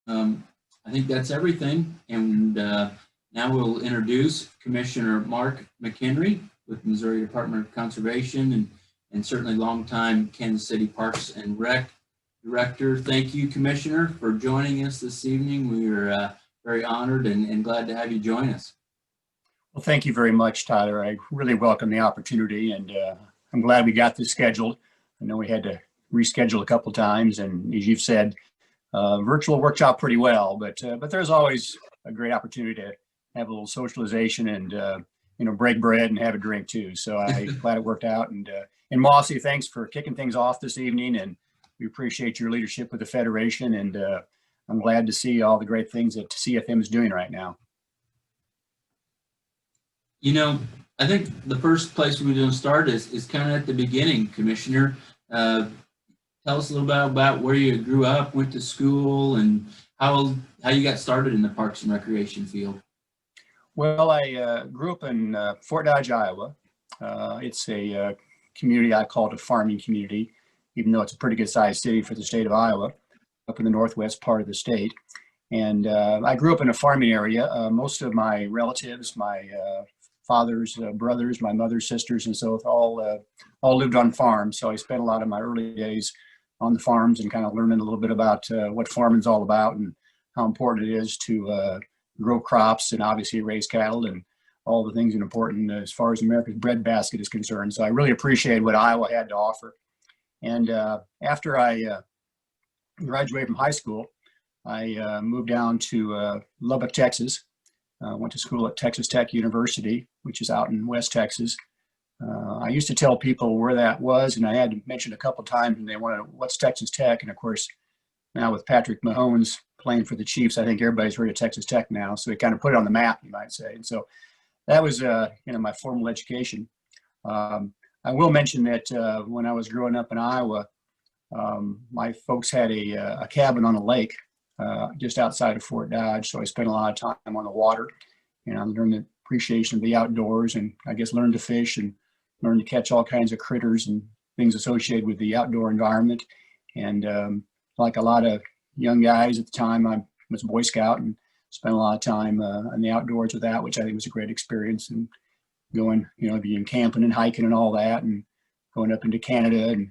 Um, I think that's everything. And now we'll introduce Commissioner Mark McHenry with Missouri Department of Conservation and certainly longtime Kansas City Parks and Rec Director. Thank you, Commissioner, for joining us this evening. We are very honored and glad to have you join us. Well, thank you very much, Tyler. I really welcome the opportunity, and I'm glad we got this scheduled. I know we had to reschedule a couple times, and as you've said, virtual worked out pretty well, but there's always a great opportunity to have a little socialization and break bread and have a drink too. So I'm glad it worked out. And Mossy, thanks for kicking things off this evening, and we appreciate your leadership with the Federation, and I'm glad to see all the great things that CFM is doing right now. You know, I think the first place we're going to start is kind of at the beginning, Commissioner. Tell us a little bit about where you grew up, went to school, and how you got started in the Parks and Recreation field. Well, I grew up in Fort Dodge, Iowa. It's a community I call it a farming community, even though it's a pretty good sized city for the state of Iowa, up in the northwest part of the state. And I grew up in a farming area. Most of my relatives, my father's brothers, my mother's sisters, and so all lived on farms. So I spent a lot of my early days on the farms and kind of learning a little bit about what farming's all about and how important it is to grow crops and obviously raise cattle and all the things that are important as far as America's breadbasket is concerned. So I really appreciate what Iowa had to offer. And after I graduated from high school, I moved down to Lubbock, Texas. Went to school at Texas Tech University, which is out in West Texas. I used to tell people where that was, and I had to mention a couple times, and they wanted, what's Texas Tech? And of course, now with Patrick Mahomes playing for the Chiefs, I think everybody's heard of Texas Tech now. So it kind of put it on the map, you might say. And so that was, my formal education. I will mention that when I was growing up in Iowa, my folks had a cabin on a lake just outside of Fort Dodge. So I spent a lot of time on the water, and I learned the appreciation of the outdoors, and I guess learned to fish and learned to catch all kinds of critters and things associated with the outdoor environment. And like a lot of young guys at the time, I was a Boy Scout and spent a lot of time in the outdoors with that, which I think was a great experience. And going, being camping and hiking and all that, and going up into Canada and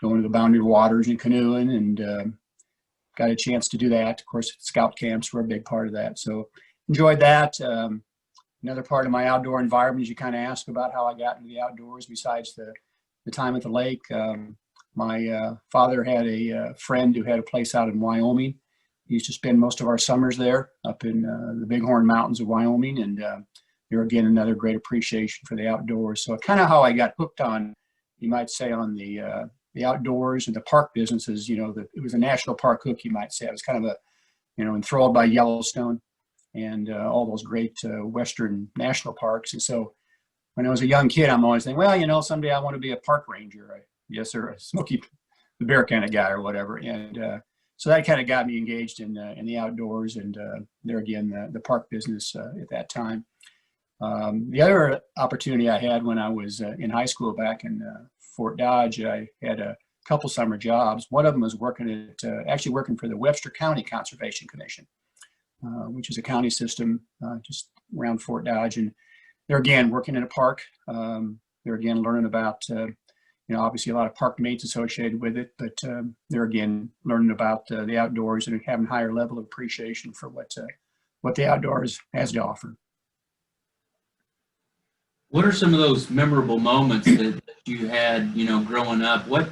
going to the Boundary Waters and canoeing, and got a chance to do that. Of course, scout camps were a big part of that. So enjoyed that. Another part of my outdoor environment is you kind of ask about how I got into the outdoors besides the time at the lake. My father had a friend who had a place out in Wyoming. He used to spend most of our summers there up in the Bighorn Mountains of Wyoming. And there again, another great appreciation for the outdoors. So kind of how I got hooked on, you might say, on the outdoors and the park businesses. It was a national park hook, you might say. I was kind of enthralled by Yellowstone and all those great Western national parks. And so when I was a young kid, I'm always thinking, well, someday I want to be a park ranger, or a Smokey the Bear kind of guy or whatever. And so that kind of got me engaged in the outdoors, and there again, the park business at that time. The other opportunity I had when I was in high school back in Fort Dodge, I had a couple summer jobs. One of them was working for the Webster County Conservation Commission, which is a county system just around Fort Dodge. And they're again working in a park. They're again learning about, obviously a lot of park mates associated with it, but they're again learning about the outdoors and having a higher level of appreciation for what the outdoors has to offer. What are some of those memorable moments that you had, growing up? What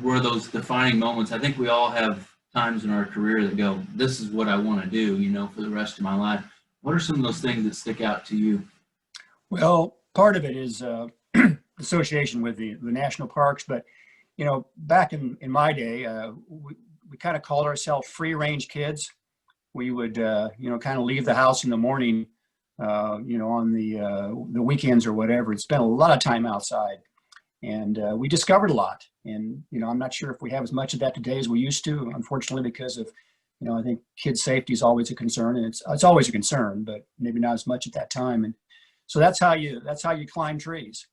were those defining moments? I think we all have times in our career that go, this is what I want to do, for the rest of my life. What are some of those things that stick out to you? Well, part of it is association with the national parks, but, back in my day, we kind of called ourselves free range kids. We would, kind of leave the house in the morning, on the weekends or whatever, and spend a lot of time outside. And we discovered a lot. And, I'm not sure if we have as much of that today as we used to, unfortunately, because of, I think kids' safety is always a concern, and it's always a concern, but maybe not as much at that time. And so that's how you climb trees.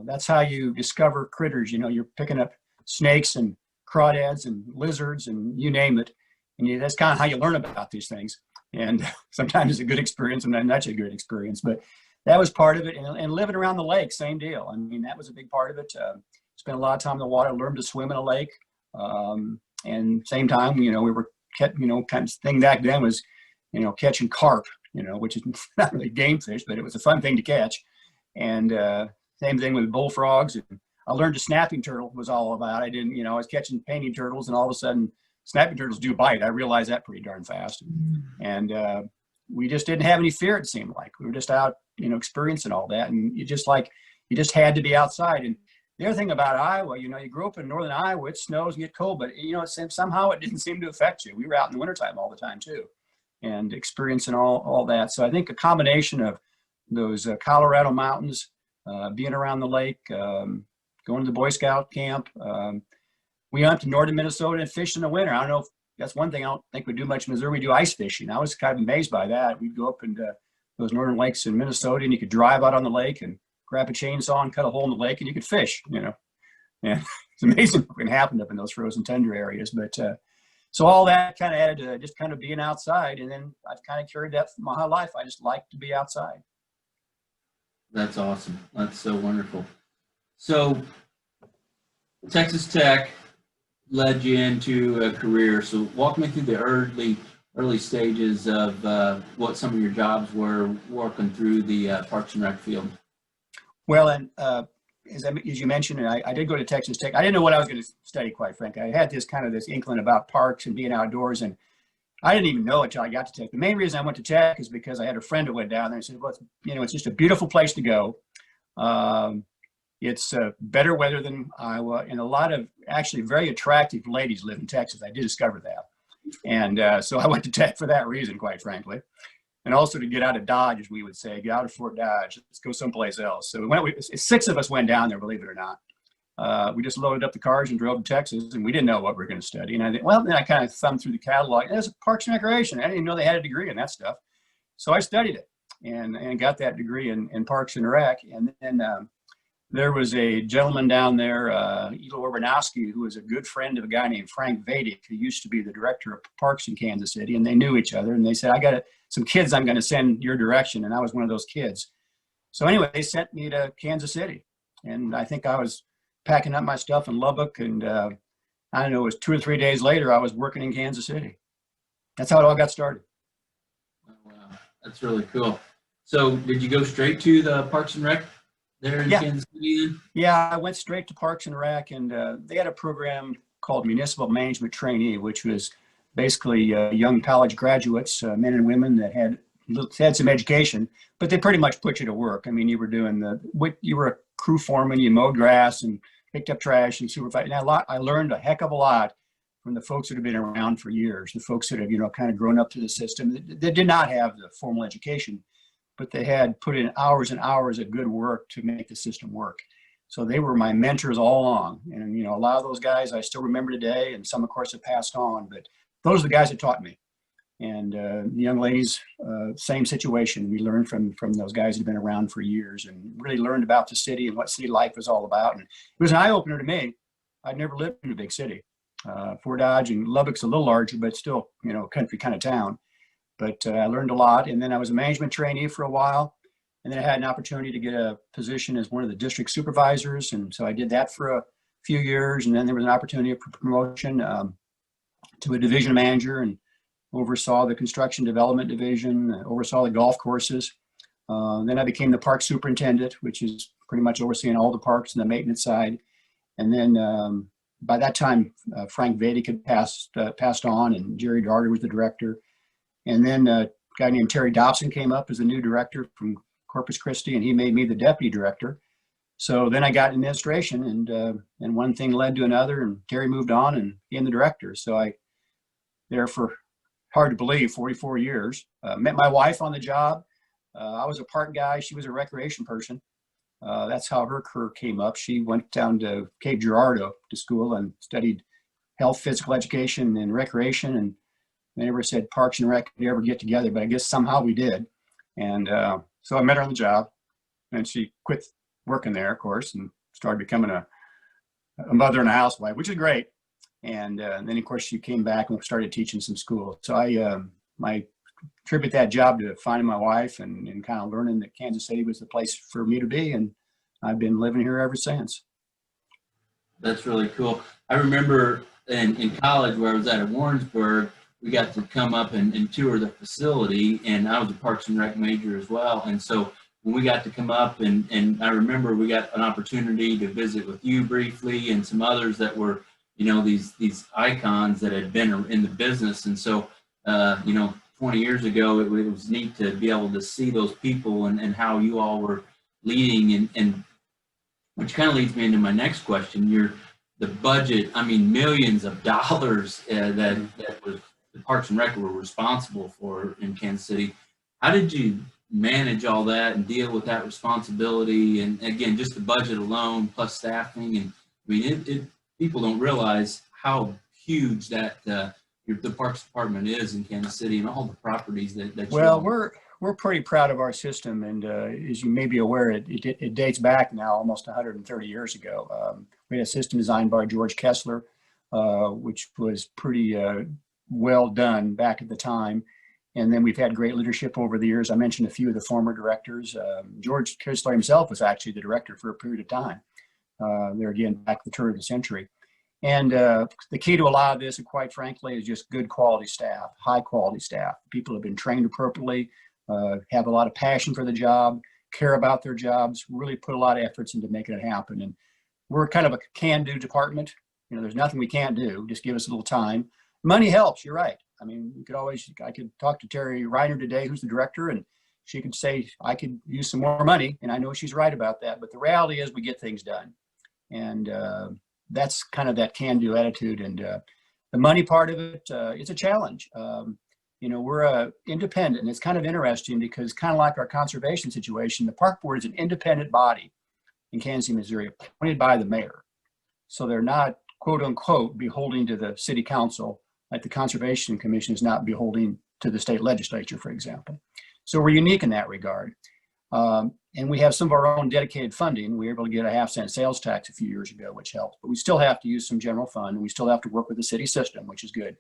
That's how you discover critters. You're picking up snakes and crawdads and lizards and you name it. that's kind of how you learn about these things. And sometimes it's a good experience, sometimes not a good experience. But that was part of it. And living around the lake, same deal. I mean, that was a big part of it. Spent a lot of time in the water, learned to swim in a lake. And same time, we were, kind of thing back then was, catching carp, which is not really game fish, but it was a fun thing to catch. And same thing with bullfrogs. And I learned a snapping turtle was all about. I didn't, I was catching painting turtles, and all of a sudden snapping turtles do bite. I realized that pretty darn fast. And we just didn't have any fear, it seemed like. We were just out, experiencing all that. And you just had to be outside. And the other thing about Iowa, you grew up in northern Iowa, it snows and get cold, but somehow it didn't seem to affect you. We were out in the wintertime all the time too, and experiencing all that. So I think a combination of those Colorado mountains, being around the lake, going to the Boy Scout camp. We went up to northern Minnesota and fished in the winter. I don't know if that's one thing I don't think we do much in Missouri. We do ice fishing. I was kind of amazed by that. We'd go up into those northern lakes in Minnesota, and you could drive out on the lake and grab a chainsaw and cut a hole in the lake, and you could fish, And it's amazing what can happen up in those frozen tundra areas. But so all that kind of added to just kind of being outside. And then I've kind of carried that for my whole life. I just like to be outside. That's awesome. That's so wonderful. So Texas Tech led you into a career. So walk me through the early stages of what some of your jobs were working through the Parks and Rec field. Well, and as you mentioned, and I did go to Texas Tech. I didn't know what I was going to study, quite frankly. I had this inkling about parks and being outdoors, and I didn't even know it until I got to Tech. The main reason I went to Tech is because I had a friend who went down there and said, well, it's just a beautiful place to go. It's better weather than Iowa, and a lot of actually very attractive ladies live in Texas. I did discover that. And so I went to Tech for that reason, quite frankly. And also to get out of Dodge, as we would say, get out of Fort Dodge, let's go someplace else. So six of us went down there, believe it or not. We just loaded up the cars and drove to Texas, and we didn't know what we were going to study. And then I kind of thumbed through the catalog. And there's Parks and Recreation. I didn't even know they had a degree in that stuff. So I studied it and got that degree in Parks and Rec. And then there was a gentleman down there, Elo Urbanowski, who was a good friend of a guy named Frank Vadic, who used to be the director of parks in Kansas City, and they knew each other. And they said, I got some kids I'm going to send your direction. And I was one of those kids. So anyway, they sent me to Kansas City. And I think I was packing up my stuff in Lubbock. And I don't know, it was 2 or 3 days later, I was working in Kansas City. That's how it all got started. Oh, wow. That's really cool. So did you go straight to the Parks and Rec there in Kansas City? Yeah, I went straight to Parks and Rec, and they had a program called Municipal Management Trainee, which was basically young college graduates, men and women that had some education, but they pretty much put you to work. I mean, you were a crew foreman, you mowed grass and picked up trash and supervised. And I learned a heck of a lot from the folks that have been around for years, the folks that have, kind of grown up through the system. They did not have the formal education, but they had put in hours and hours of good work to make the system work. So they were my mentors all along. And, a lot of those guys I still remember today, and some, of course, have passed on, but those are the guys that taught me. And the young ladies, same situation. We learned from those guys who've been around for years and really learned about the city and what city life was all about. And it was an eye-opener to me. I'd never lived in a big city. Fort Dodge and Lubbock's a little larger, but still, country kind of town. But I learned a lot. And then I was a management trainee for a while. And then I had an opportunity to get a position as one of the district supervisors. And so I did that for a few years. And then there was an opportunity for promotion to a division manager, and oversaw the construction development division, oversaw the golf courses. Then I became the park superintendent, which is pretty much overseeing all the parks and the maintenance side. And then by that time, Frank Vadic had passed on, and Jerry Darter was the director. And then a guy named Terry Dobson came up as the new director from Corpus Christi, and he made me the deputy director. So then I got administration, and one thing led to another, and Terry moved on and became the director. So I there for, hard to believe, 44 years. Met my wife on the job. I was a park guy. She was a recreation person. That's how her career came up. She went down to Cape Girardeau to school and studied health, physical education, and recreation. And they never said Parks and Rec could ever get together, but I guess somehow we did. And so I met her on the job, and she quit working there, of course, and started becoming a mother and a housewife, which is great. And then, of course, you came back and started teaching some school. So I attribute that job to finding my wife and kind of learning that Kansas City was the place for me to be. And I've been living here ever since. That's really cool. I remember in college where I was at Warrensburg, we got to come up and tour the facility, and I was a Parks and Rec major as well. And so when we got to come up, and I remember we got an opportunity to visit with you briefly and some others that were, these icons that had been in the business. And so, 20 years ago, it was neat to be able to see those people and how you all were leading, and which kind of leads me into my next question. The budget, I mean, millions of dollars that was the Parks and Rec were responsible for in Kansas City. How did you manage all that and deal with that responsibility? And again, just the budget alone plus staffing. And I mean, people don't realize how huge that the Parks Department is in Kansas City and all the properties that well, we're pretty proud of our system, and as you may be aware, it dates back now almost 130 years ago. We had a system designed by George Kessler, which was pretty well done back at the time. And then we've had great leadership over the years. I mentioned a few of the former directors. George Kessler himself was actually the director for a period of time. There again, back at the turn of the century. And the key to a lot of this, and quite frankly, is just good quality staff, high quality staff. People have been trained appropriately, have a lot of passion for the job, care about their jobs, really put a lot of efforts into making it happen. And we're kind of a can-do department. There's nothing we can't do. Just give us a little time. Money helps. You're right. I mean, I could talk to Terry Reiner today, who's the director, and she could say, I could use some more money. And I know she's right about that. But the reality is we get things done. And that's kind of that can-do attitude. And the money part of it, it's a challenge. We're independent, and it's kind of interesting because kind of like our conservation situation, the park board is an independent body in Kansas City, Missouri, appointed by the mayor. So they're not, quote unquote, beholden to the city council, like the Conservation Commission is not beholden to the state legislature, for example. So we're unique in that regard. And we have some of our own dedicated funding. We were able to get a 0.5-cent sales tax a few years ago, which helps. But we still have to use some general fund, and we still have to work with the city system, which is good.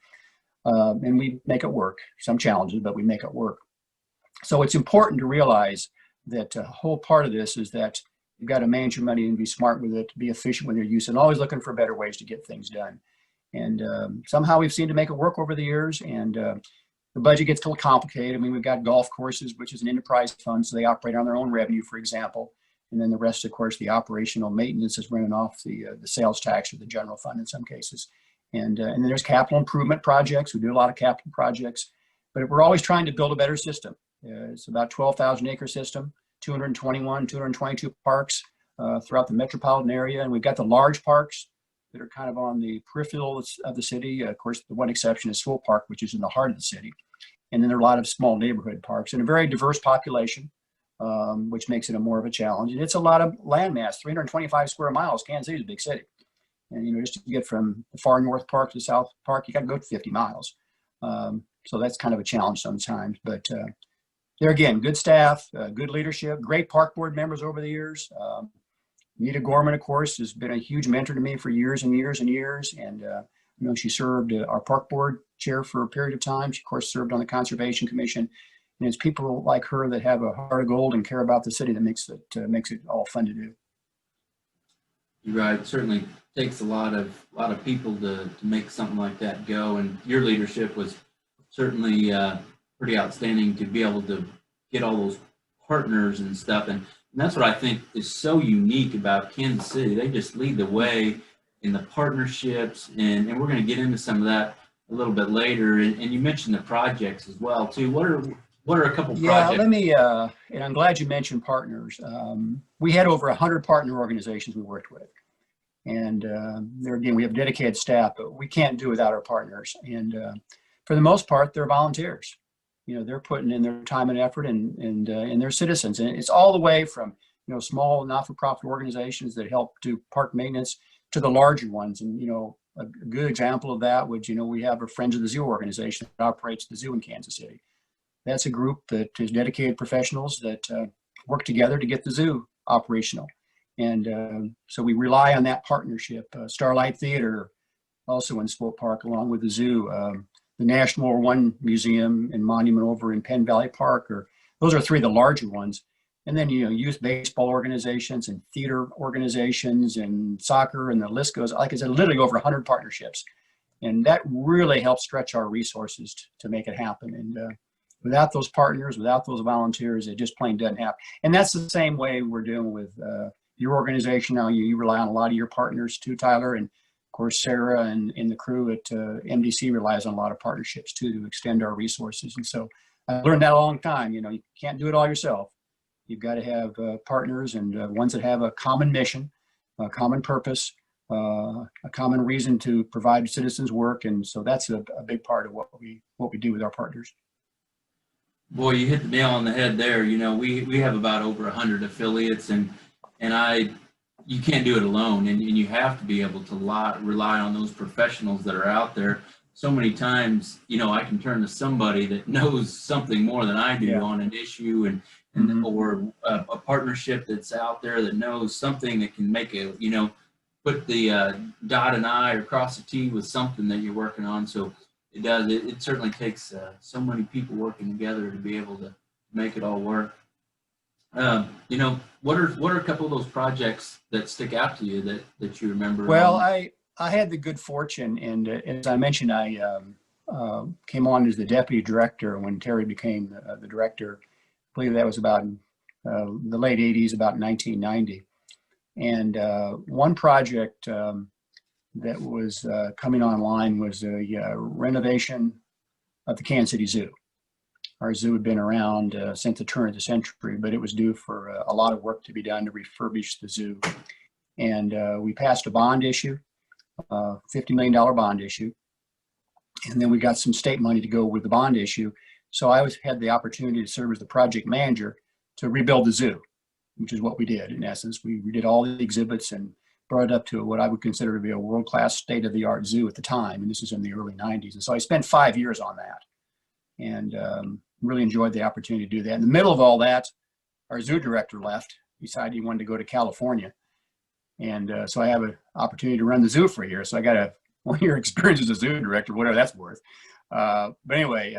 And we make it work. Some challenges, but we make it work. So it's important to realize that a whole part of this is that you've got to manage your money and be smart with it, be efficient with your use, and always looking for better ways to get things done. And somehow we've seemed to make it work over the years. And the budget gets a little complicated. I mean, we've got golf courses, which is an enterprise fund, so they operate on their own revenue, for example. And then the rest, of course, the operational maintenance is running off the sales tax or the general fund in some cases. And then there's capital improvement projects. We do a lot of capital projects, but we're always trying to build a better system. It's about 12,000 acre system, 222 parks throughout the metropolitan area. And we've got the large parks that are kind of on the peripheral of the city. Of course, the one exception is Swope Park, which is in the heart of the city. And then there are a lot of small neighborhood parks and a very diverse population, which makes it more of a challenge. And it's a lot of landmass, 325 square miles. Kansas City is a big city. And, just to get from the far north park to south park, you got to go 50 miles. So that's kind of a challenge sometimes. But there again, good staff, good leadership, great park board members over the years. Anita Gorman, of course, has been a huge mentor to me for years and years and years. And, she served our park board chair for a period of time. She, of course, served on the Conservation Commission. And it's people like her that have a heart of gold and care about the city that makes it all fun to do. You're right. It certainly takes a lot of people to make something like that go. And your leadership was certainly pretty outstanding to be able to get all those partners and stuff. And that's what I think is so unique about Kansas City. They just lead the way in the partnerships, and we're going to get into some of that a little bit later. And you mentioned the projects as well too. What are a couple projects? Yeah, let me, and I'm glad you mentioned partners. We had over 100 partner organizations we worked with. And there again, we have dedicated staff, but we can't do without our partners. And for the most part, they're volunteers. They're putting in their time and effort, and they're citizens. And it's all the way from, small not-for-profit organizations that help do park maintenance to the larger ones. And, a good example of that would, we have a Friends of the Zoo organization that operates the zoo in Kansas City. That's a group that is dedicated professionals that work together to get the zoo operational. And so we rely on that partnership. Starlight Theater also in Swope Park, along with the zoo. The National War I Museum and Monument over in Penn Valley Park, those are three of the larger ones. And then, youth baseball organizations and theater organizations and soccer, and the list goes, like I said, literally over 100 partnerships. And that really helps stretch our resources to make it happen. And without those partners, without those volunteers, it just plain doesn't happen. And that's the same way we're doing with your organization now. You rely on a lot of your partners too, Tyler. And of course, Sarah and the crew at MDC relies on a lot of partnerships too to extend our resources. And so I learned that a long time. You can't do it all yourself. You've got to have partners and ones that have a common mission, a common purpose, a common reason to provide citizens work. And so that's a big part of what we do with our partners. Boy, you hit the nail on the head there. We have about over 100 affiliates, and you can't do it alone, and you have to be able to rely on those professionals that are out there. So many times, I can turn to somebody that knows something more than I do on an issue, and or a partnership that's out there that knows something that can make put the dot an I or cross a T with something that you're working on. So it certainly takes so many people working together to be able to make it all work. What are a couple of those projects that stick out to you that you remember? Well, I had the good fortune, and as I mentioned, I came on as the deputy director when Terry became the director. I believe that was about the late 80s, about 1990. And one project that was coming online was a renovation of the Kansas City Zoo. Our zoo had been around since the turn of the century, but it was due for a lot of work to be done to refurbish the zoo. And we passed a bond issue, $50 million bond issue. And then we got some state money to go with the bond issue. So I always had the opportunity to serve as the project manager to rebuild the zoo, which is what we did. In essence, we did all the exhibits and brought it up to what I would consider to be a world-class state-of-the-art zoo at the time. And this is in the early 90s. And so I spent 5 years on that, and really enjoyed the opportunity to do that. In the middle of all that, our zoo director left, decided he wanted to go to California. And so I have an opportunity to run the zoo for a year. So I got a 1-year experience as a zoo director, whatever that's worth. But anyway,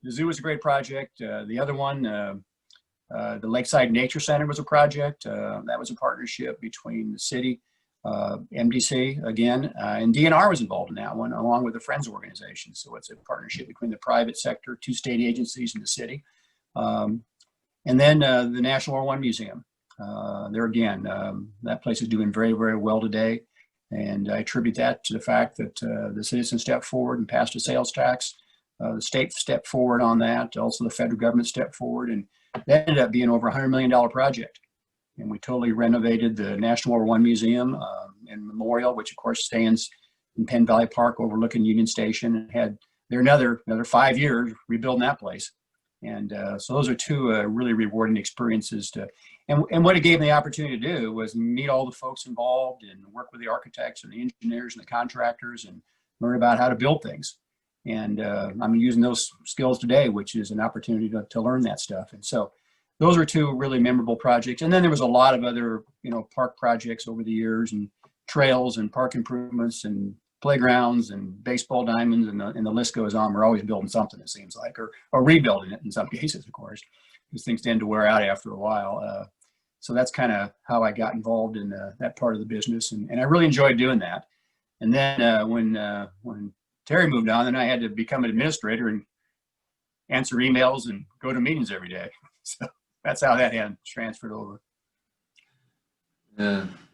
the zoo was a great project. The other one, the Lakeside Nature Center was a project. That was a partnership between the city, MDC again, and DNR was involved in that one, along with the Friends organization. So it's a partnership between the private sector, 2 state agencies, and the city. And then the National War I Museum. There again, that place is doing very, very well today. And I attribute that to the fact that the citizens stepped forward and passed a sales tax. The state stepped forward on that. Also, the federal government stepped forward, and that ended up being over $100 million project. And we totally renovated the National War I Museum and Memorial, which of course stands in Penn Valley Park overlooking Union Station, and had there another 5 years rebuilding that place. And so those are 2 really rewarding experiences and what it gave me the opportunity to do was meet all the folks involved and work with the architects and the engineers and the contractors and learn about how to build things. And I'm using those skills today, which is an opportunity to learn that stuff. And so those are 2 really memorable projects. And then there was a lot of other, park projects over the years, and trails and park improvements and playgrounds and baseball diamonds, and the list goes on. We're always building something, it seems like, or rebuilding it in some cases, of course, because things tend to wear out after a while. So that's kind of how I got involved in that part of the business, and I really enjoyed doing that. And then when Terry moved on, then I had to become an administrator and answer emails and go to meetings every day. So that's how that had transferred over.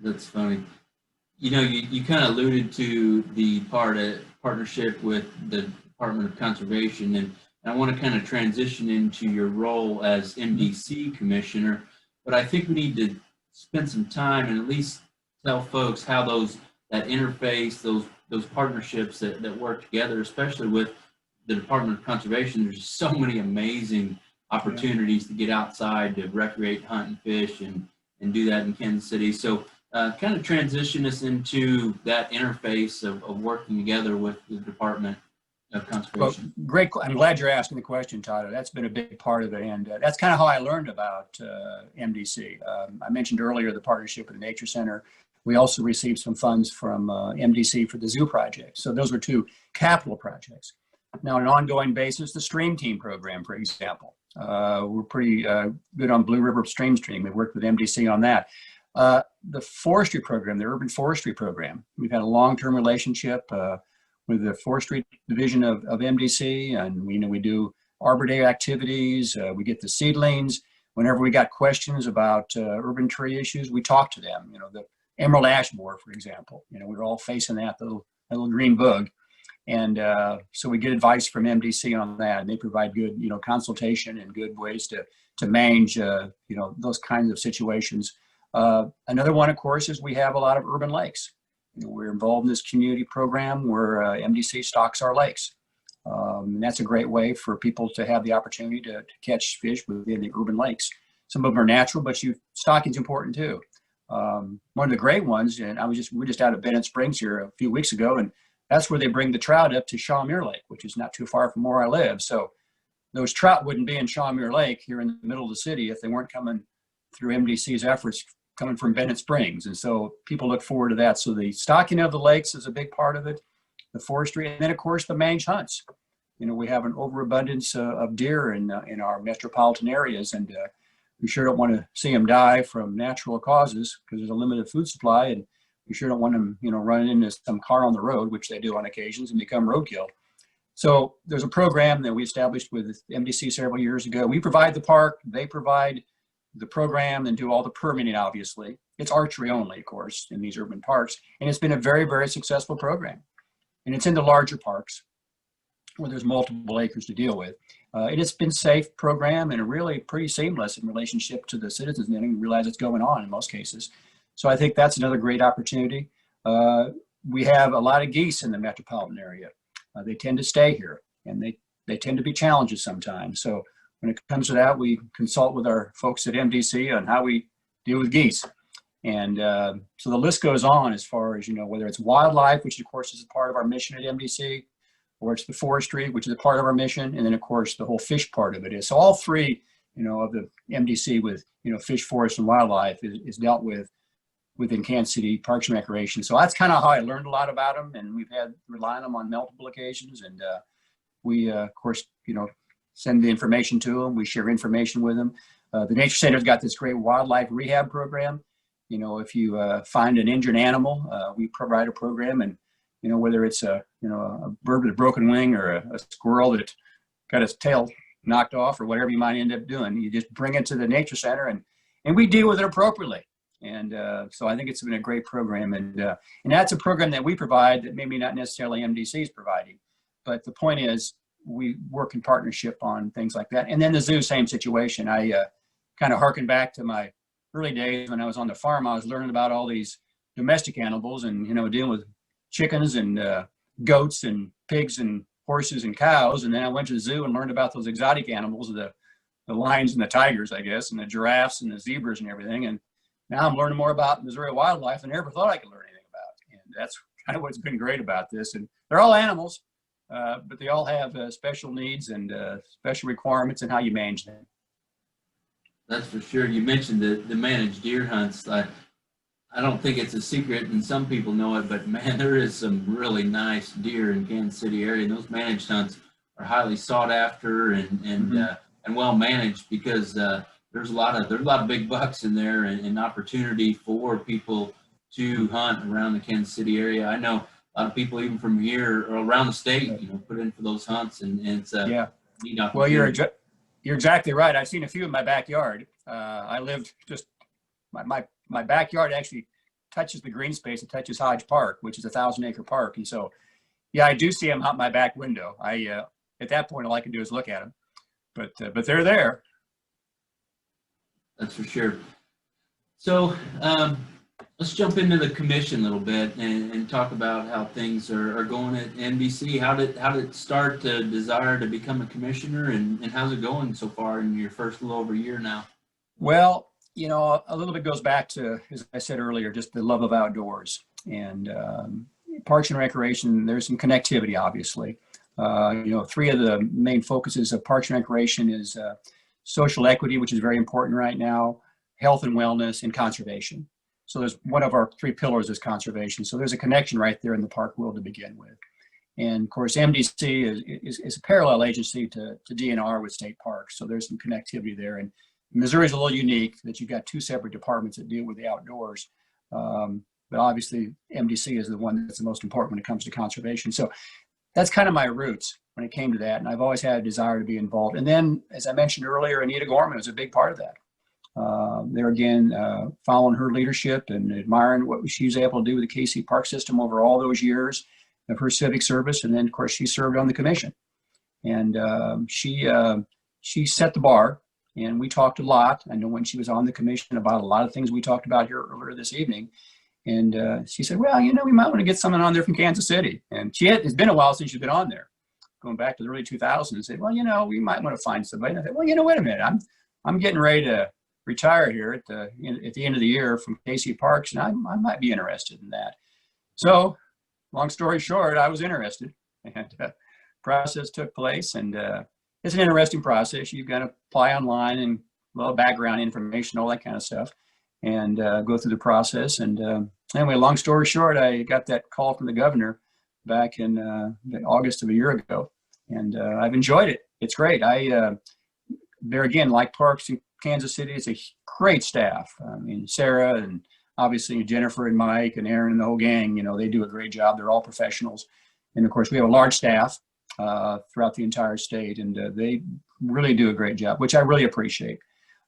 That's funny. You kind of alluded to the partnership with the Department of Conservation, and I want to kind of transition into your role as MDC commissioner, but I think we need to spend some time and at least tell folks how that interface, those partnerships that work together, especially with the Department of Conservation. There's so many amazing opportunities to get outside, to recreate, hunt, and fish, and do that in Kansas City. So kind of transition us into that interface of working together with the Department of Conservation. Well, great. I'm glad you're asking the question, Tyler. That's been a big part of it. And that's kind of how I learned about MDC. I mentioned earlier the partnership with the Nature Center. We also received some funds from MDC for the zoo project. So those were two capital projects. Now, on an ongoing basis, the Stream Team program, for example, we're pretty good on Blue River Stream. We've worked with MDC on that. The forestry program, the urban forestry program, we've had a long-term relationship with the forestry division of MDC, and we do Arbor Day activities. We get the seedlings. Whenever we got questions about urban tree issues, we talk to them. The emerald ash borer, for example. We're all facing that little green bug, and so we get advice from MDC on that, and they provide good consultation and good ways to manage those kinds of situations. Another one, of course, is we have a lot of urban lakes. We're involved in this community program where MDC stocks our lakes. And that's a great way for people to have the opportunity to catch fish within the urban lakes. Some of them are natural, but stocking is important too. One of the great ones, and we're just out of Bennett Springs here a few weeks ago, and that's where they bring the trout up to Shawmere Lake, which is not too far from where I live. So those trout wouldn't be in Shawmere Lake here in the middle of the city if they weren't coming through MDC's efforts coming from Bennett Springs. And so people look forward to that. So the stocking of the lakes is a big part of it, the forestry, and then of course the managed hunts. We have an overabundance of deer in our metropolitan areas, and we sure don't want to see them die from natural causes because there's a limited food supply, and we sure don't want them, running into some car on the road, which they do on occasions, and become roadkill. So there's a program that we established with MDC several years ago. We provide the park, they provide the program, and do all the permitting, obviously. It's archery only, of course, in these urban parks, and it's been a very, very successful program. And it's in the larger parks where there's multiple acres to deal with. And it's been a safe program and really pretty seamless in relationship to the citizens, and they don't realize it's going on in most cases. So I think that's another great opportunity. We have a lot of geese in the metropolitan area. They tend to stay here, and they tend to be challenges sometimes. So when it comes to that, we consult with our folks at MDC on how we deal with geese. And so the list goes on as far as, whether it's wildlife, which of course is a part of our mission at MDC, or it's the forestry, which is a part of our mission. And then of course the whole fish part of it is. So all three, of the MDC with, fish, forest, and wildlife is dealt with within Kansas City Parks and Recreation. So that's kind of how I learned a lot about them. And we've had rely on them on multiple occasions. And we, of course, send the information to them. We share information with them. The Nature Center's got this great wildlife rehab program. If you find an injured animal, we provide a program, and whether it's a bird with a broken wing or a squirrel that got its tail knocked off or whatever you might end up doing, you just bring it to the Nature Center, and we deal with it appropriately. And so I think it's been a great program, and that's a program that we provide that maybe not necessarily MDC is providing, but the point is we work in partnership on things like that. And then the zoo, same situation. I kind of harken back to my early days when I was on the farm. I was learning about all these domestic animals and, dealing with chickens and goats and pigs and horses and cows. And then I went to the zoo and learned about those exotic animals, the lions and the tigers, I guess, and the giraffes and the zebras and everything. And now I'm learning more about Missouri wildlife than I ever thought I could learn anything about. And that's kind of what's been great about this. And they're all animals, but they all have special needs and special requirements and how you manage them. That's for sure. You mentioned the managed deer hunts. I don't think it's a secret, and some people know it, but man, there is some really nice deer in Kansas City area, and those managed hunts are highly sought after and well managed because there's a lot of big bucks in there and opportunity for people to hunt around the Kansas City area. I know a lot of people even from here or around the state, put in for those hunts, and it's neat opportunity. Well, you're exactly right. I've seen a few in my backyard. I lived just my backyard actually touches the green space. It touches Hodge Park, which is a 1,000-acre park. And so, yeah, I do see them out my back window. At that point, all I can do is look at them, but they're there. That's for sure. So let's jump into the commission a little bit and talk about how things are going at NBC. How did it start to desire to become a commissioner, and how's it going so far in your first little over a year now? Well, a little bit goes back to, as I said earlier, just the love of outdoors and Parks and Recreation. There's some connectivity, obviously. Three of the main focuses of Parks and Recreation is social equity, which is very important right now, health and wellness, and conservation. So there's one of our 3 pillars is conservation. So there's a connection right there in the park world to begin with. And of course, MDC is a parallel agency to DNR with state parks. So there's some connectivity there. And Missouri is a little unique that you've got 2 separate departments that deal with the outdoors. But obviously MDC is the one that's the most important when it comes to conservation. So that's kind of my roots when it came to that. And I've always had a desire to be involved. And then, as I mentioned earlier, Anita Gorman was a big part of that. There again, following her leadership and admiring what she was able to do with the KC Park System over all those years of her civic service. And then, of course, she served on the commission. And she set the bar, and we talked a lot. I know when she was on the commission about a lot of things we talked about here earlier this evening. And she said, well, you know, we might want to get someone on there from Kansas City. And it's been a while since she's been on there, going back to the early 2000s, and said, well, you know, we might want to find somebody. And I said, well, you know, wait a minute, I'm getting ready to retire here at the end of the year from KC Parks, and I might be interested in that. So, long story short, I was interested, and process took place, and it's an interesting process. You've got to apply online and a little background information, all that kind of stuff, and go through the process. And anyway, long story short, I got that call from the governor back in August of a year ago, and I've enjoyed it. It's great. There again, like parks in Kansas City, it's a great staff. I mean, Sarah and obviously Jennifer and Mike and Aaron and the whole gang, you know, they do a great job. They're all professionals. And of course, we have a large staff throughout the entire state, and they really do a great job, which I really appreciate.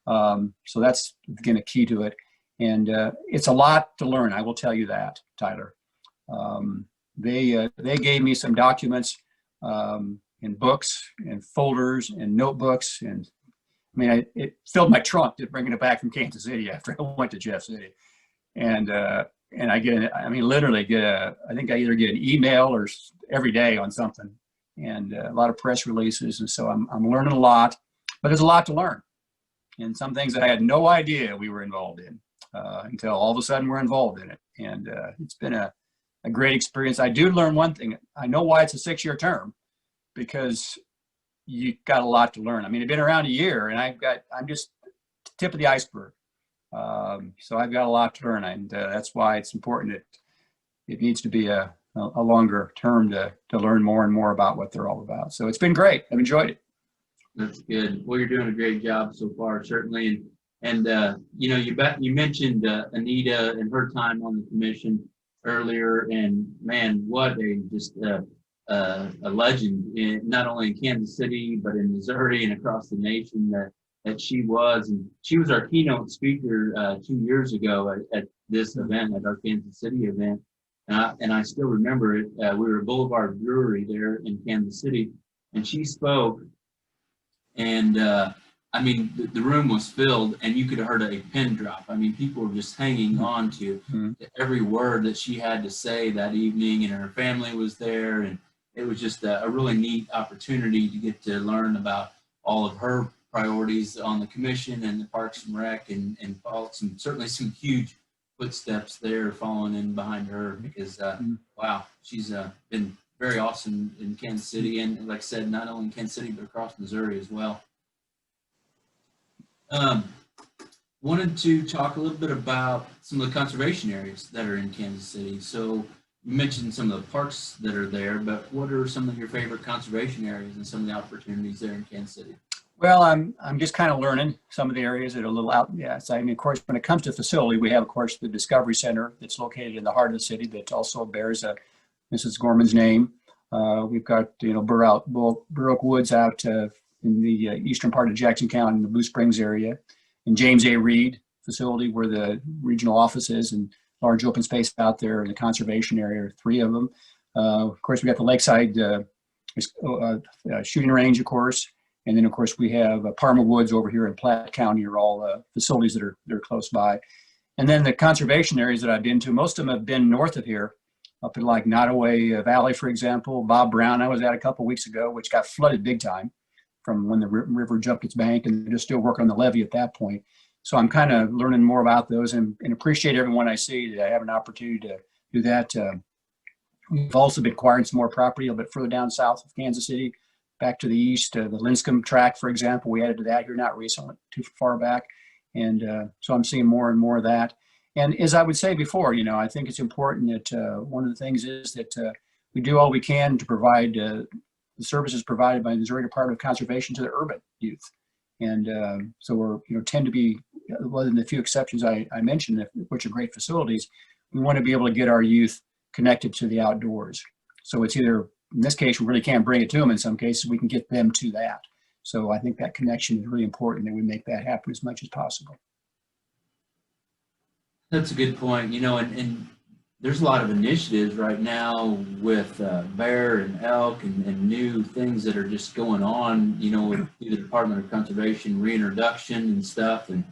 So that's, again, a key to it. And it's a lot to learn, I will tell you that, Tyler. They gave me some documents and books and folders and notebooks, and I mean, it filled my trunk to bringing it back from Kansas City after I went to Jeff City. And I literally I think I either get an email or every day on something, and a lot of press releases. And so I'm learning a lot, but there's a lot to learn, and some things that I had no idea we were involved in until all of a sudden we're involved in it. And it's been a great experience. I do learn one thing. I know why it's a 6-year term, because you got a lot to learn. I mean, I've been around a year, and I'm just tip of the iceberg. So I've got a lot to learn, and that's why it's important that it needs to be a longer term to learn more and more about what they're all about. So it's been great. I've enjoyed it. That's good. Well, you're doing a great job so far, certainly. And you know, you mentioned Anita and her time on the commission earlier, and man, what a legend, not only in Kansas City, but in Missouri and across the nation that she was. And she was our keynote speaker 2 years ago at this event, at our Kansas City event. And I still remember it. We were at Boulevard Brewery there in Kansas City, and she spoke. And I mean, the room was filled, and you could have heard a pin drop. I mean, people were just hanging on to every word that she had to say that evening, and her family was there. And it was just a really neat opportunity to get to learn about all of her priorities on the commission and the Parks and Rec, and follow certainly some huge footsteps there following in behind her, because wow, she's been very awesome in Kansas City, and like I said, not only in Kansas City but across Missouri as well. Wanted to talk a little bit about some of the conservation areas that are in Kansas City. So you mentioned some of the parks that are there, but what are some of your favorite conservation areas and some of the opportunities there in Kansas City? Well, I'm just kind of learning some of the areas that are a little out. Yeah, so I mean, of course, when it comes to facility, we have, of course, the Discovery Center that's located in the heart of the city that also bears Mrs. Gorman's name. We've got, you know, Burr Oak Woods out in the eastern part of Jackson County in the Blue Springs area, and James A. Reed facility where the regional office is, and large open space out there in the conservation area, 3 of them. Of course, we got the Lakeside shooting range, of course. And then, of course, we have Parma Woods over here in Platte County are all facilities that are close by. And then the conservation areas that I've been to, most of them have been north of here, up in like Nottoway Valley, for example. Bob Brown I was at a couple weeks ago, which got flooded big time from when the river jumped its bank, and they're just still working on the levee at that point. So I'm kind of learning more about those, and appreciate everyone I see that I have an opportunity to do that. We've also been acquiring some more property a little bit further down south of Kansas City, back to the east, the Linscomb tract, for example. We added to that here not recently, too far back. And so I'm seeing more and more of that. And as I would say before, I think it's important that one of the things is that we do all we can to provide the services provided by the Missouri Department of Conservation to the urban youth. And so we're, tend to be, other than the few exceptions I mentioned, which are great facilities, we want to be able to get our youth connected to the outdoors. So it's either, in this case, we really can't bring it to them. In some cases, we can get them to that. So I think that connection is really important, that we make that happen as much as possible. That's a good point. And there's a lot of initiatives right now with bear and elk and new things that are just going on, with the Department of Conservation reintroduction and stuff. And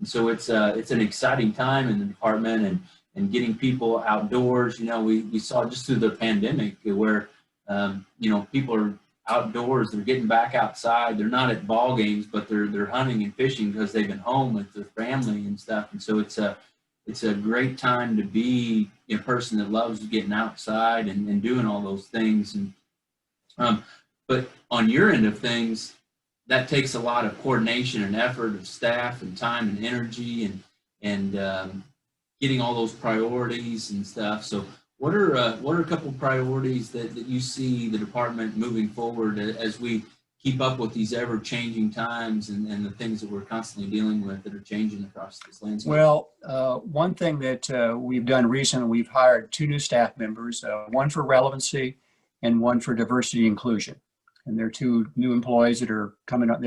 so it's an exciting time in the department and getting people outdoors. We saw just through the pandemic where, people are outdoors, they're getting back outside. They're not at ball games, but they're hunting and fishing because they've been home with their family and stuff. And so it's a great time to be a person that loves getting outside and doing all those things. And but on your end of things, that takes a lot of coordination and effort of staff and time and energy and getting all those priorities and stuff. So what are a couple priorities that you see the department moving forward as we keep up with these ever-changing times and the things that we're constantly dealing with that are changing across this landscape? Well, one thing that we've done recently, we've hired 2 new staff members, one for relevancy and one for diversity inclusion. And they're 2 new employees that are coming up.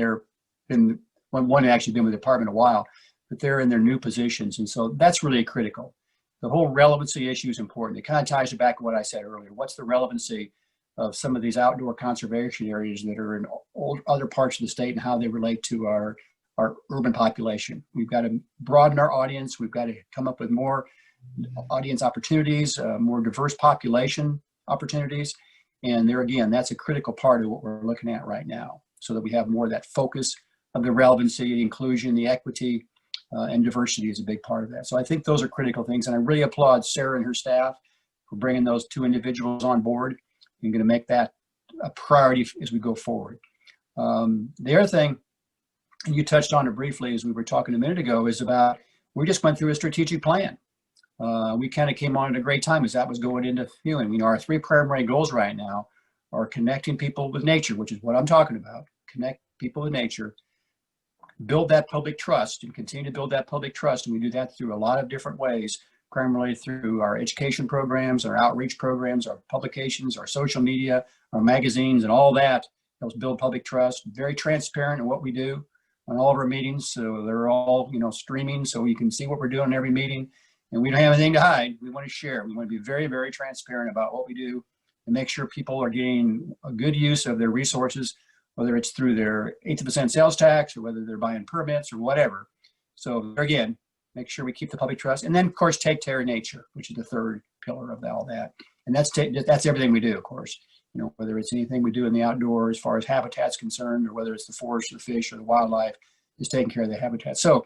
One actually been with the department a while, but they're in their new positions. And so that's really critical. The whole relevancy issue is important. It kind of ties back to what I said earlier. What's the relevancy of some of these outdoor conservation areas that are in other parts of the state and how they relate to our urban population? We've got to broaden our audience. We've got to come up with more audience opportunities, more diverse population opportunities. And there again, that's a critical part of what we're looking at right now, so that we have more of that focus of the relevancy, the inclusion, the equity, and diversity is a big part of that. So I think those are critical things. And I really applaud Sarah and her staff for bringing those 2 individuals on board. I'm going to make that a priority as we go forward. The other thing, and you touched on it briefly as we were talking a minute ago, is about, we just went through a strategic plan. We kind of came on at a great time as that was going into fueling. Our 3 primary goals right now are connecting people with nature, which is what I'm talking about. Connect people with nature, build that public trust, and continue to build that public trust. And we do that through a lot of different ways, primarily through our education programs, our outreach programs, our publications, our social media, our magazines, and all that helps build public trust. Very transparent in what we do on all of our meetings. So they're all, streaming, so you can see what we're doing in every meeting. And we don't have anything to hide. We want to share. We want to be very, very transparent about what we do and make sure people are getting a good use of their resources, whether it's through their 8% sales tax or whether they're buying permits or whatever. So again, make sure we keep the public trust. And then, of course, take care of nature, which is the 3rd pillar of all that. And that's everything we do, of course. Whether it's anything we do in the outdoors as far as habitat's concerned, or whether it's the forest or the fish or the wildlife, is taking care of the habitat. So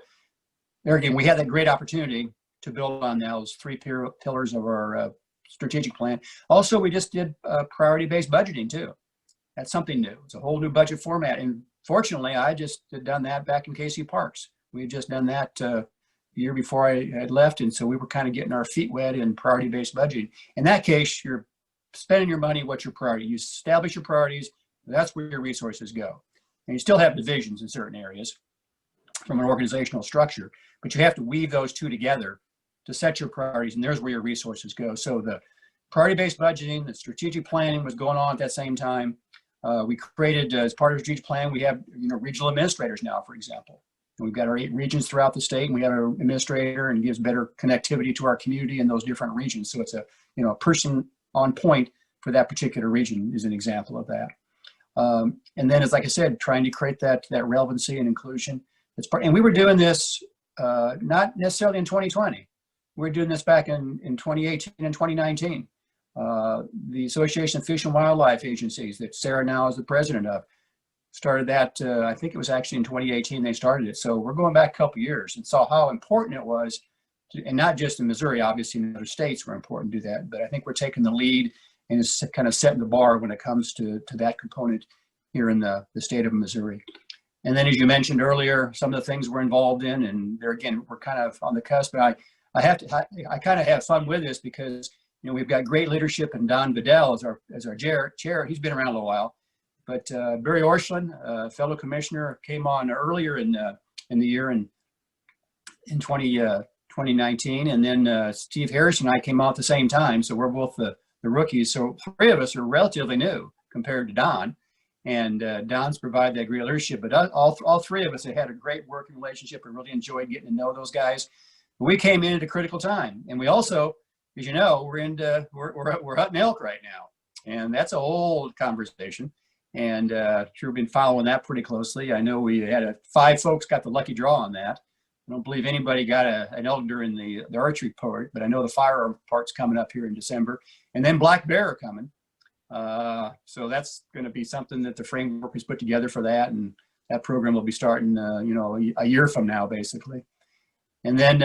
there again, we had that great opportunity to build on those 3 pillars of our strategic plan. Also, we just did priority-based budgeting too. That's something new. It's a whole new budget format. And fortunately, I just had done that back in KC Parks. We had just done that the year before I had left. And so we were kind of getting our feet wet in priority-based budgeting. In that case, you're spending your money, what's your priority? You establish your priorities, that's where your resources go. And you still have divisions in certain areas from an organizational structure, but you have to weave those 2 together to set your priorities, and there's where your resources go. So the priority-based budgeting, the strategic planning was going on at that same time. We created, as part of the strategic plan, we have regional administrators now, for example. And we've got our 8 regions throughout the state, and we have an administrator, and gives better connectivity to our community in those different regions. So it's a person on point for that particular region is an example of that. And then, as like I said, trying to create that relevancy and inclusion. And we were doing this not necessarily in 2020. We were doing this back in 2018 and 2019. The Association of Fish and Wildlife Agencies that Sarah now is the president of started that, I think it was actually in 2018 they started it. So we're going back a couple years and saw how important it was, and not just in Missouri, obviously in other states were important to do that, but I think we're taking the lead and it's kind of setting the bar when it comes to that component here in the state of Missouri. And then, as you mentioned earlier, some of the things we're involved in, and there again, we're kind of on the cusp. But I kind of have fun with this because, you know, we've got great leadership and Don Vidal as our chair. He's been around a little while, but Barry Orscheln, fellow commissioner, came on earlier in the year in 2019, and then Steve Harris and I came out at the same time, so we're both the rookies. So three of us are relatively new compared to Don, and Don's provided that great leadership. But all three of us have had a great working relationship and really enjoyed getting to know those guys. But we came in at a critical time, and we also, as you know, we're hunting elk right now, and that's a whole conversation. And sure, been following that pretty closely. I know we had 5 folks got the lucky draw on that. I don't believe anybody got an elk during the archery part, but I know the firearm part's coming up here in December, and then black bear are coming. So that's going to be something that the framework is put together for that, and that program will be starting, you know, a year from now, basically. And then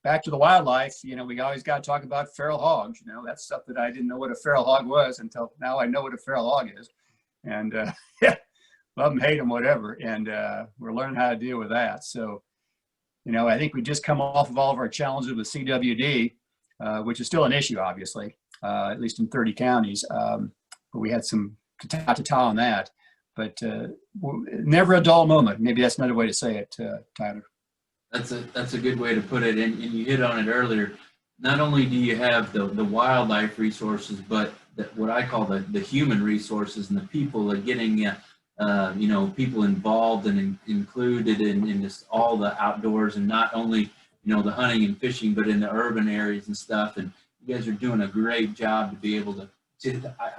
back to the wildlife, you know, we always got to talk about feral hogs. You know, that's stuff that I didn't know what a feral hog was until now. I know what a feral hog is, and yeah, love them, hate them, whatever. And we're learning how to deal with that. So, you know, I think we just come off of all of our challenges with CWD, which is still an issue, obviously, at least in 30 counties. But we had some to on that. But never a dull moment. Maybe that's another way to say it, Tyler. That's a good way to put it. And you hit on it earlier. Not only do you have the wildlife resources, but what I call the human resources and the people are getting you know, people involved and included in just all the outdoors, and not only, you know, the hunting and fishing, but in the urban areas and stuff. And you guys are doing a great job to be able to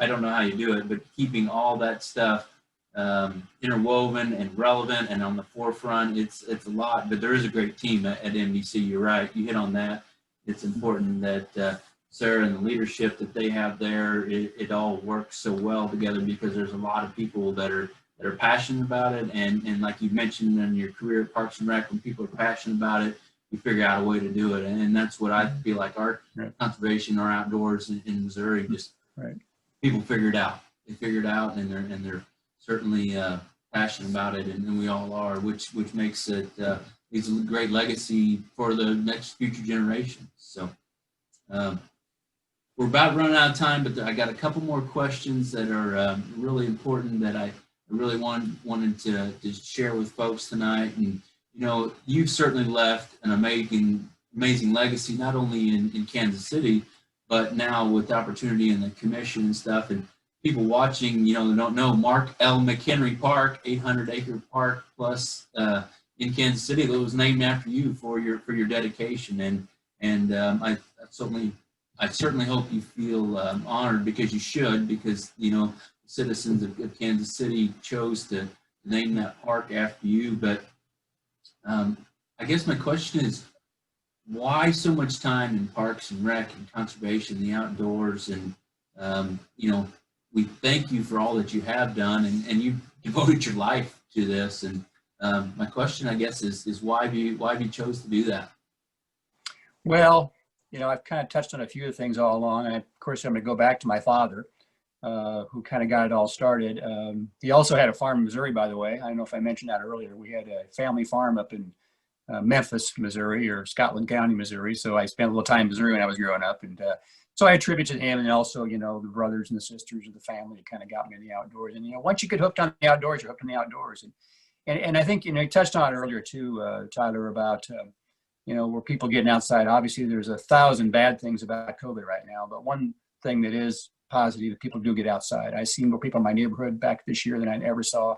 I don't know how you do it, but keeping all that stuff interwoven and relevant and on the forefront. It's a lot, but there is a great team at MDC. You're right. You hit on that. It's important that Sarah and the leadership that they have there, it all works so well together, because there's a lot of people that are passionate about it. And like you mentioned in your career at Parks and Rec, when people are passionate about it, you figure out a way to do it. And that's what I feel like our conservation, our outdoors in Missouri, just people figure it out. They figure it out, and they're certainly passionate about it, and we all are, which makes it it's a great legacy for the next future generations. So we're about running out of time, but I got a couple more questions that are really important that I really wanted to share with folks tonight. And you know, you've certainly left an amazing legacy, not only in Kansas City, but now with the opportunity in the commission and stuff. And people watching, you know, don't know Mark L. McHenry Park, 800-acre park plus in Kansas City, that was named after you for your dedication. And I certainly hope you feel honored, because you should, because, you know, citizens of Kansas City chose to name that park after you. But I guess my question is, why so much time in Parks and Rec and conservation, the outdoors? And you know, we thank you for all that you have done, and you devoted your life to this. And my question, I guess, is why have you chose to do that? Well, you know, I've kind of touched on a few of the things all along. And of course, I'm going to go back to my father, who kind of got it all started. He also had a farm in Missouri, by the way. I don't know if I mentioned that earlier. We had a family farm up in Memphis, Missouri, or Scotland County, Missouri. So I spent a little time in Missouri when I was growing up. And so I attribute to him, and also, you know, the brothers and the sisters of the family that kind of got me in the outdoors. And, you know, once you get hooked on the outdoors, you're hooked on the outdoors. And I think, you know, you touched on it earlier too, Tyler, about, you know, where people getting outside. Obviously, there's 1,000 bad things about COVID right now, but one thing that is positive, that people do get outside. I've seen more people in my neighborhood back this year than I ever saw.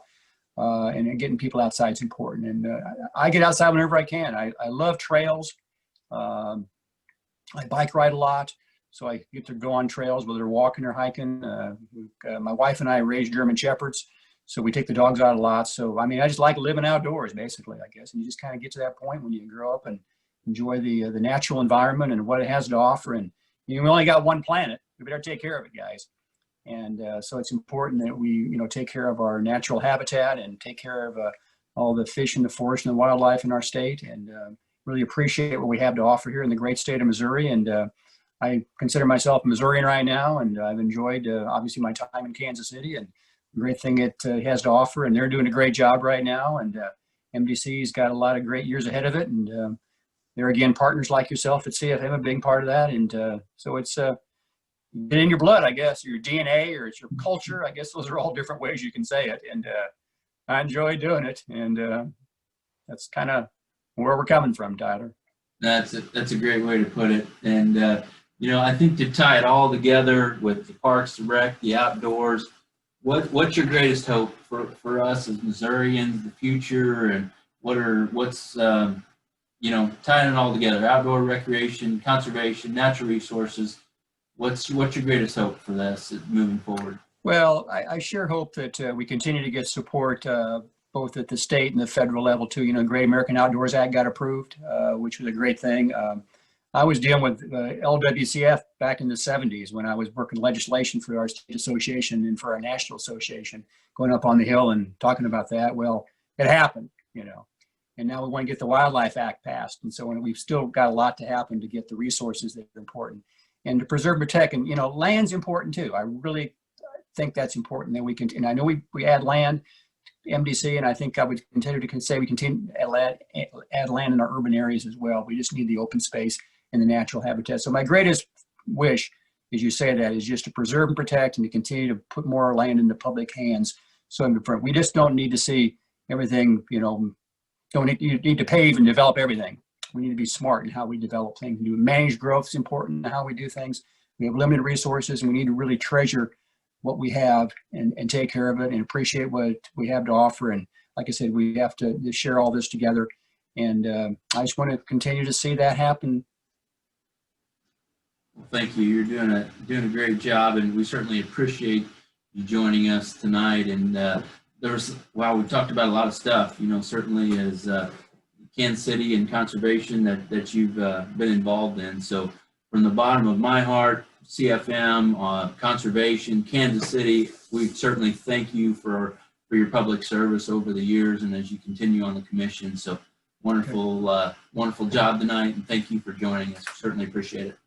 And getting people outside is important. And I get outside whenever I can. I love trails. I bike ride a lot, so I get to go on trails, whether walking or hiking. My wife and I raise German Shepherds, so we take the dogs out a lot. So, I mean, I just like living outdoors, basically, I guess. And you just kind of get to that point when you grow up and enjoy the natural environment and what it has to offer. And you only got one planet. We better take care of it, guys. And so it's important that we, you know, take care of our natural habitat and take care of all the fish in the forest and the wildlife in our state, and really appreciate what we have to offer here in the great state of Missouri. And I consider myself a Missourian right now, and I've enjoyed, obviously, my time in Kansas City and the great thing it has to offer. And they're doing a great job right now. And MDC's got a lot of great years ahead of it. And there again, partners like yourself at CFM, a big part of that. And so it's in your blood, I guess, your DNA, or it's your culture. I guess those are all different ways you can say it. And I enjoy doing it. And that's kind of where we're coming from, Tyler. That's a great way to put it. And, I think to tie it all together with the parks, the rec, the outdoors, what's your greatest hope for us as Missourians, the future, and what's tying it all together, outdoor recreation, conservation, natural resources. What's your greatest hope for this moving forward? Well, I sure hope that we continue to get support both at the state and the federal level too. Great American Outdoors Act got approved, which was a great thing. I was dealing with LWCF back in the 70s when I was working legislation for our state association and for our national association, going up on the Hill and talking about that. Well, it happened, and now we want to get the Wildlife Act passed. And so we've still got a lot to happen to get the resources that are important and to preserve and protect. And, land's important too. I really think that's important that we can, and I know we add land, MDC, and I think I would continue to say we continue to add land in our urban areas as well. We just need the open space and the natural habitat. So my greatest wish, as you say that, is just to preserve and protect and to continue to put more land into public hands. So we just don't need to see everything, you need to pave and develop everything. We need to be smart in how we develop things. Managed growth is important in how we do things. We have limited resources, and we need to really treasure what we have and take care of it and appreciate what we have to offer. And like I said, we have to share all this together. And I just want to continue to see that happen. Well, thank you. You're doing a great job, and we certainly appreciate you joining us tonight. And we talked about a lot of stuff. Certainly as Kansas City and conservation that you've been involved in. So from the bottom of my heart, CFM, conservation, Kansas City, we certainly thank you for your public service over the years and as you continue on the commission. So wonderful job tonight, and thank you for joining us. Certainly appreciate it.